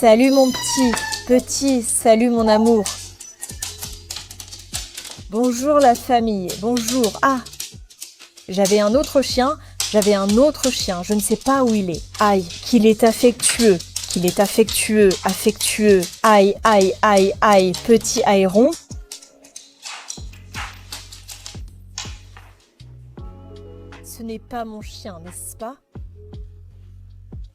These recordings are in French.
Salut mon petit, salut mon amour. Bonjour la famille, bonjour. Ah, j'avais un autre chien, je ne sais pas où il est. Aïe, qu'il est affectueux, affectueux. Aïe, aïe, aïe, aïe, petit aéron. Ce n'est pas mon chien, n'est-ce pas?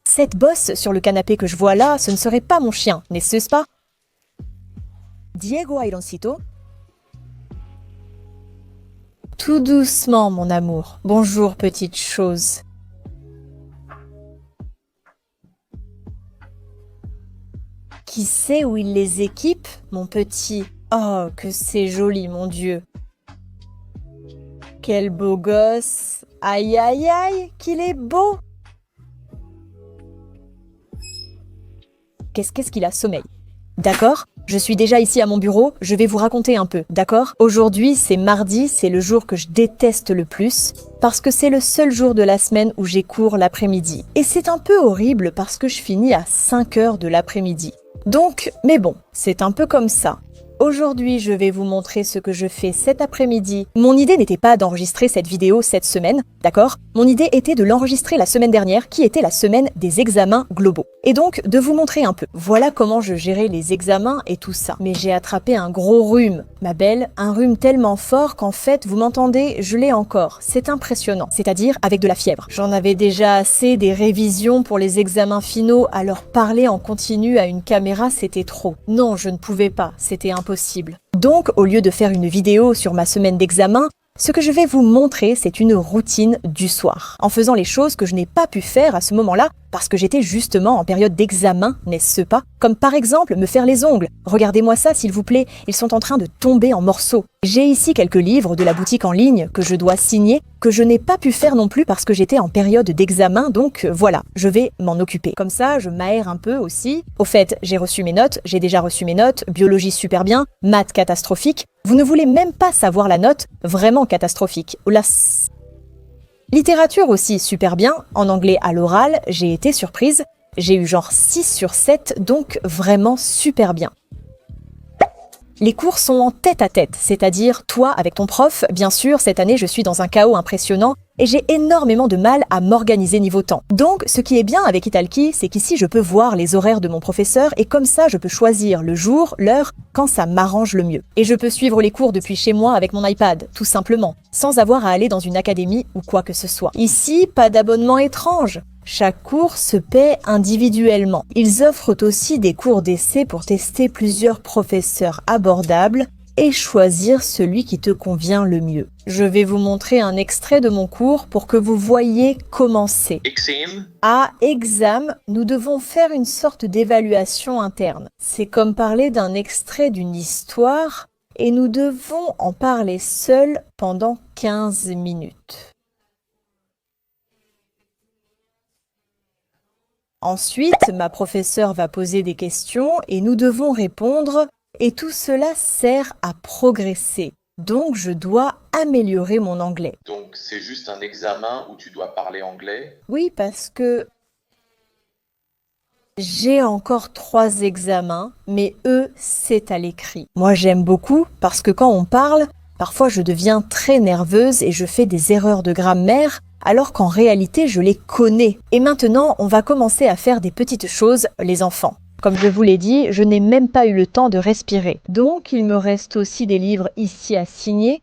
Cette bosse sur le canapé que je vois là, ce ne serait pas mon chien, n'est-ce pas? Diego Ironcito. Tout doucement, mon amour. Bonjour, petite chose. Qui sait où il les équipe, mon petit? Oh, que c'est joli, mon Dieu. Quel beau gosse. Aïe, aïe, aïe, qu'il est beau. Qu'est-ce qu'il a sommeil? D'accord? Je suis déjà ici à mon bureau, je vais vous raconter un peu, d'accord? Aujourd'hui, c'est mardi, c'est le jour que je déteste le plus, parce que c'est le seul jour de la semaine où j'ai cours l'après-midi. Et c'est un peu horrible parce que je finis à 5 heures de l'après-midi. Donc, mais bon, c'est un peu comme ça. Aujourd'hui, je vais vous montrer ce que je fais cet après-midi. Mon idée n'était pas d'enregistrer cette vidéo cette semaine, d'accord? Mon idée était de l'enregistrer la semaine dernière, qui était la semaine des examens globaux. Et donc, de vous montrer un peu. Voilà comment je gérais les examens et tout ça. Mais j'ai attrapé un gros rhume, ma belle. Un rhume tellement fort qu'en fait, vous m'entendez, je l'ai encore. C'est impressionnant. C'est-à-dire avec de la fièvre. J'en avais déjà assez des révisions pour les examens finaux, alors parler en continu à une caméra, c'était trop. Non, je ne pouvais pas. C'était impossible. Donc, au lieu de faire une vidéo sur ma semaine d'examen, ce que je vais vous montrer, c'est une routine du soir, en faisant les choses que je n'ai pas pu faire à ce moment-là, parce que j'étais justement en période d'examen, n'est-ce pas? Comme par exemple me faire les ongles. Regardez-moi ça s'il vous plaît, ils sont en train de tomber en morceaux. J'ai ici quelques livres de la boutique en ligne que je dois signer, que je n'ai pas pu faire non plus parce que j'étais en période d'examen, donc voilà, je vais m'en occuper. Comme ça, je m'aère un peu aussi. Au fait, j'ai déjà reçu mes notes, biologie super bien, maths catastrophique. Vous ne voulez même pas savoir la note, vraiment catastrophique. Oula. Littérature aussi super bien, en anglais à l'oral, j'ai été surprise. J'ai eu genre 6 sur 7, donc vraiment super bien. Les cours sont en tête-à-tête, c'est-à-dire toi avec ton prof. Bien sûr, cette année, je suis dans un chaos impressionnant et j'ai énormément de mal à m'organiser niveau temps. Donc, ce qui est bien avec Italki, c'est qu'ici, je peux voir les horaires de mon professeur et comme ça, je peux choisir le jour, l'heure, quand ça m'arrange le mieux. Et je peux suivre les cours depuis chez moi avec mon iPad, tout simplement, sans avoir à aller dans une académie ou quoi que ce soit. Ici, pas d'abonnement étrange. Chaque cours se paie individuellement. Ils offrent aussi des cours d'essai pour tester plusieurs professeurs abordables et choisir celui qui te convient le mieux. Je vais vous montrer un extrait de mon cours pour que vous voyez comment c'est. À exam, nous devons faire une sorte d'évaluation interne. C'est comme parler d'un extrait d'une histoire et nous devons en parler seuls pendant 15 minutes. Ensuite, ma professeure va poser des questions et nous devons répondre et tout cela sert à progresser. Donc, je dois améliorer mon anglais. Donc, c'est juste un examen où tu dois parler anglais? Oui, parce que j'ai encore 3 examens, mais eux, c'est à l'écrit. Moi, j'aime beaucoup parce que quand on parle, parfois je deviens très nerveuse et je fais des erreurs de grammaire, alors qu'en réalité, je les connais. Et maintenant, on va commencer à faire des petites choses, les enfants. Comme je vous l'ai dit, je n'ai même pas eu le temps de respirer. Donc, il me reste aussi des livres ici à signer.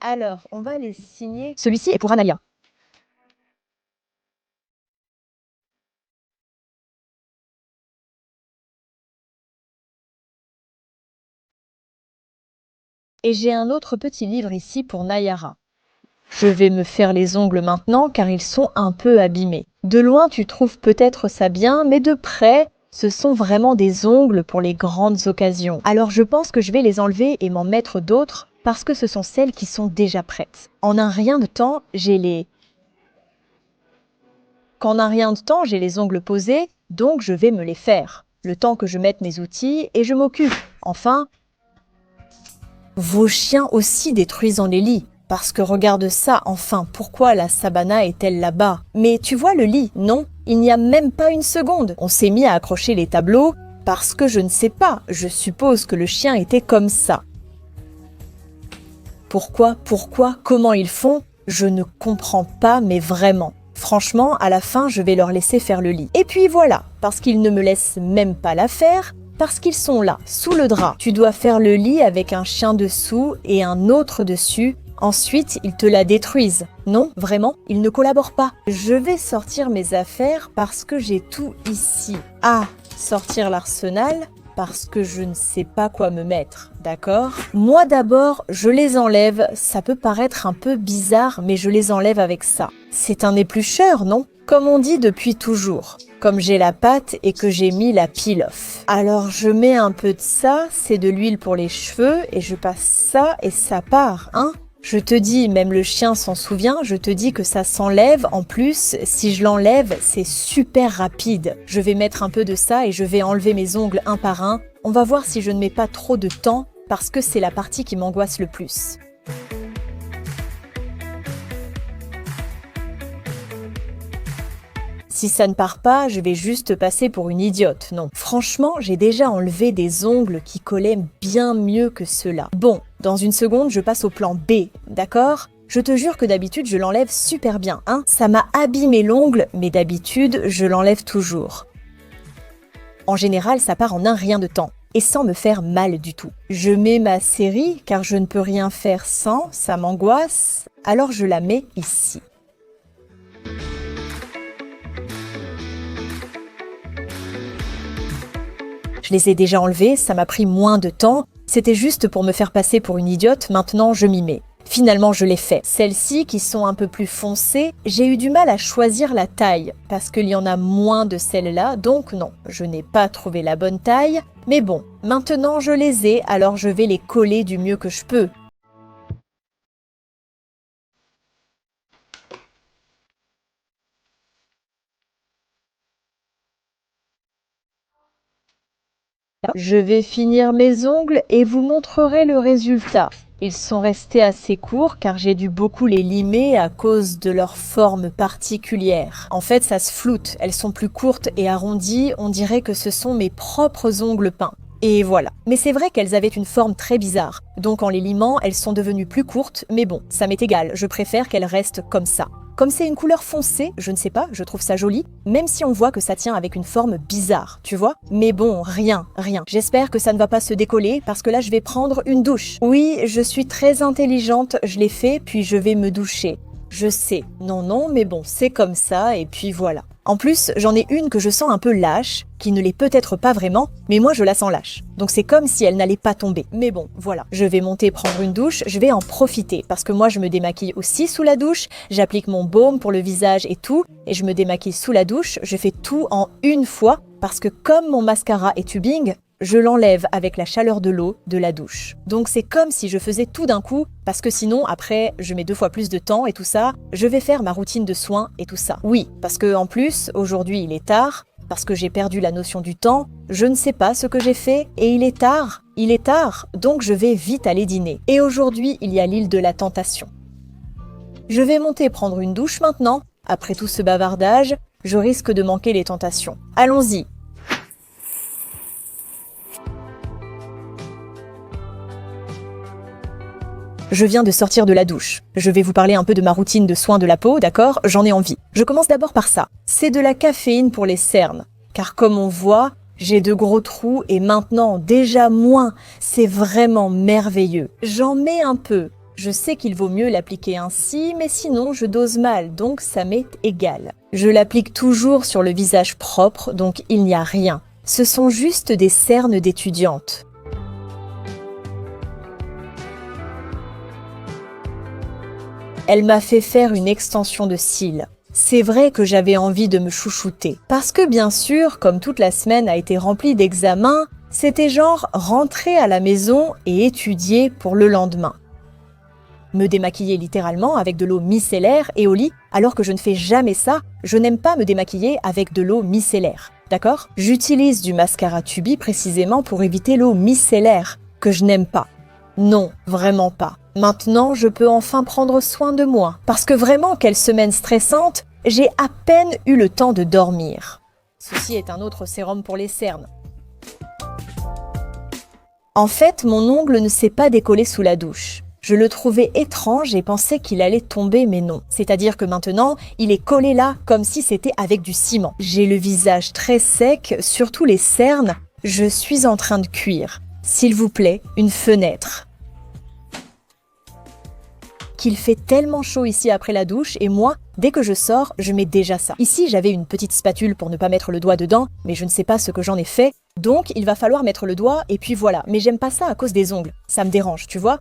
Alors, on va les signer. Celui-ci est pour Analia. Et j'ai un autre petit livre ici pour Nayara. Je vais me faire les ongles maintenant car ils sont un peu abîmés. De loin, tu trouves peut-être ça bien, mais de près, ce sont vraiment des ongles pour les grandes occasions. Alors je pense que je vais les enlever et m'en mettre d'autres parce que ce sont celles qui sont déjà prêtes. En un rien de temps, j'ai les ongles posés, donc je vais me les faire. Le temps que je mette mes outils et je m'occupe. Enfin, vos chiens aussi détruisant les lits. Parce que regarde ça, enfin, pourquoi la sabana est-elle là-bas? Mais tu vois le lit, non? Il n'y a même pas une seconde. On s'est mis à accrocher les tableaux parce que je ne sais pas, je suppose que le chien était comme ça. Pourquoi, comment ils font? Je ne comprends pas, mais vraiment. Franchement, à la fin, je vais leur laisser faire le lit. Et puis voilà, parce qu'ils ne me laissent même pas la faire, parce qu'ils sont là, sous le drap. Tu dois faire le lit avec un chien dessous et un autre dessus. Ensuite, ils te la détruisent. Non, vraiment, ils ne collaborent pas. Je vais sortir mes affaires parce que j'ai tout ici. Ah, sortir l'arsenal parce que je ne sais pas quoi me mettre, d'accord? Moi d'abord, je les enlève. Ça peut paraître un peu bizarre, mais je les enlève avec ça. C'est un éplucheur, non? Comme on dit depuis toujours. Comme j'ai la pâte et que j'ai mis la peel-off. Alors je mets un peu de ça, c'est de l'huile pour les cheveux, et je passe ça et ça part, hein? Je te dis, même le chien s'en souvient, je te dis que ça s'enlève. En plus, si je l'enlève, c'est super rapide. Je vais mettre un peu de ça et je vais enlever mes ongles un par un. On va voir si je ne mets pas trop de temps parce que c'est la partie qui m'angoisse le plus. Si ça ne part pas, je vais juste passer pour une idiote. Non, franchement, j'ai déjà enlevé des ongles qui collaient bien mieux que ceux-là. Bon, dans une seconde, je passe au plan B, d'accord? Je te jure que d'habitude, je l'enlève super bien, hein? Ça m'a abîmé l'ongle, mais d'habitude, je l'enlève toujours. En général, ça part en un rien de temps, et sans me faire mal du tout. Je mets ma série, car je ne peux rien faire sans, ça m'angoisse, alors je la mets ici. Je les ai déjà enlevés, ça m'a pris moins de temps. C'était juste pour me faire passer pour une idiote, maintenant je m'y mets. Finalement, je l'ai fait. Celles-ci, qui sont un peu plus foncées, j'ai eu du mal à choisir la taille, parce qu'il y en a moins de celles-là, donc non, je n'ai pas trouvé la bonne taille. Mais bon, maintenant je les ai, alors je vais les coller du mieux que je peux. Je vais finir mes ongles et vous montrerai le résultat. Ils sont restés assez courts car j'ai dû beaucoup les limer à cause de leur forme particulière. En fait, ça se floute, elles sont plus courtes et arrondies, on dirait que ce sont mes propres ongles peints. Et voilà. Mais c'est vrai qu'elles avaient une forme très bizarre. Donc en les limant, elles sont devenues plus courtes, mais bon, ça m'est égal, je préfère qu'elles restent comme ça. Comme c'est une couleur foncée, je ne sais pas, je trouve ça joli, même si on voit que ça tient avec une forme bizarre, tu vois? Mais bon, rien. J'espère que ça ne va pas se décoller, parce que là je vais prendre une douche. Oui, je suis très intelligente, je l'ai fait, puis je vais me doucher. Je sais, non, mais bon, c'est comme ça, et puis voilà. En plus, j'en ai une que je sens un peu lâche, qui ne l'est peut-être pas vraiment, mais moi je la sens lâche. Donc c'est comme si elle n'allait pas tomber. Mais bon, voilà. Je vais monter prendre une douche, je vais en profiter, parce que moi je me démaquille aussi sous la douche, j'applique mon baume pour le visage et tout, et je me démaquille sous la douche, je fais tout en une fois, parce que comme mon mascara est tubing, je l'enlève avec la chaleur de l'eau de la douche. Donc c'est comme si je faisais tout d'un coup, parce que sinon, après, je mets 2 fois plus de temps et tout ça, je vais faire ma routine de soins et tout ça. Oui, parce que en plus, aujourd'hui il est tard, parce que j'ai perdu la notion du temps, je ne sais pas ce que j'ai fait, et il est tard, donc je vais vite aller dîner. Et aujourd'hui, il y a l'île de la Tentation. Je vais monter prendre une douche maintenant. Après tout ce bavardage, je risque de manquer les tentations. Allons-y. Je viens de sortir de la douche. Je vais vous parler un peu de ma routine de soins de la peau, d'accord? J'en ai envie. Je commence d'abord par ça. C'est de la caféine pour les cernes. Car comme on voit, j'ai de gros trous et maintenant déjà moins. C'est vraiment merveilleux. J'en mets un peu. Je sais qu'il vaut mieux l'appliquer ainsi, mais sinon je dose mal, donc ça m'est égal. Je l'applique toujours sur le visage propre, donc il n'y a rien. Ce sont juste des cernes d'étudiante. Elle m'a fait faire une extension de cils. C'est vrai que j'avais envie de me chouchouter. Parce que bien sûr, comme toute la semaine a été remplie d'examens, c'était genre rentrer à la maison et étudier pour le lendemain. Me démaquiller littéralement avec de l'eau micellaire et au lit, alors que je ne fais jamais ça, je n'aime pas me démaquiller avec de l'eau micellaire. D'accord? J'utilise du mascara Tubi précisément pour éviter l'eau micellaire, que je n'aime pas. Non, vraiment pas. Maintenant, je peux enfin prendre soin de moi. Parce que vraiment, quelle semaine stressante! j'ai à peine eu le temps de dormir. Ceci est un autre sérum pour les cernes. En fait, mon ongle ne s'est pas décollé sous la douche. Je le trouvais étrange et pensais qu'il allait tomber, mais non. C'est-à-dire que maintenant, il est collé là, comme si c'était avec du ciment. J'ai le visage très sec, surtout les cernes. Je suis en train de cuire. S'il vous plaît, une fenêtre. Qu'il fait tellement chaud ici après la douche et moi, dès que je sors, je mets déjà ça. Ici, j'avais une petite spatule pour ne pas mettre le doigt dedans, mais je ne sais pas ce que j'en ai fait. Donc, il va falloir mettre le doigt et puis voilà. Mais j'aime pas ça à cause des ongles. Ça me dérange, tu vois.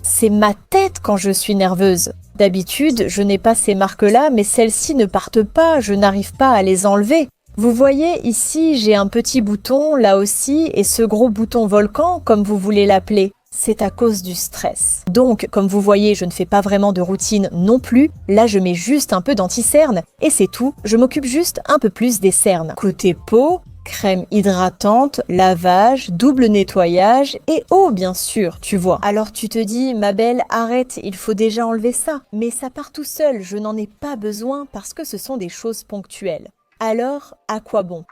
C'est ma tête quand je suis nerveuse. D'habitude, je n'ai pas ces marques-là, mais celles-ci ne partent pas, je n'arrive pas à les enlever. Vous voyez, ici, j'ai un petit bouton, là aussi, et ce gros bouton volcan, comme vous voulez l'appeler, c'est à cause du stress. Donc, comme vous voyez, je ne fais pas vraiment de routine non plus. Là, je mets juste un peu d'anti-cerne, et c'est tout. Je m'occupe juste un peu plus des cernes. Côté peau, crème hydratante, lavage, double nettoyage et eau bien sûr, tu vois. Alors tu te dis, ma belle, arrête, il faut déjà enlever ça. Mais ça part tout seul, je n'en ai pas besoin parce que ce sont des choses ponctuelles. Alors, à quoi bon?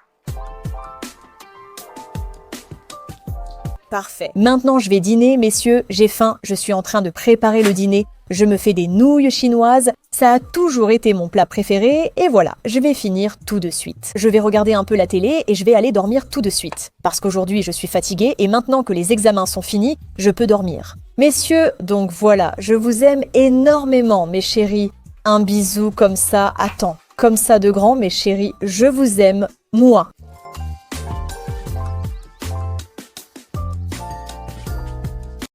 Parfait. Maintenant, je vais dîner, messieurs, j'ai faim, je suis en train de préparer le dîner. Je me fais des nouilles chinoises, ça a toujours été mon plat préféré, et voilà, je vais finir tout de suite. Je vais regarder un peu la télé et je vais aller dormir tout de suite. Parce qu'aujourd'hui, je suis fatiguée et maintenant que les examens sont finis, je peux dormir. Messieurs, donc voilà, je vous aime énormément, mes chéris. Un bisou comme ça, attends, comme ça de grand, mes chéris, je vous aime, moi.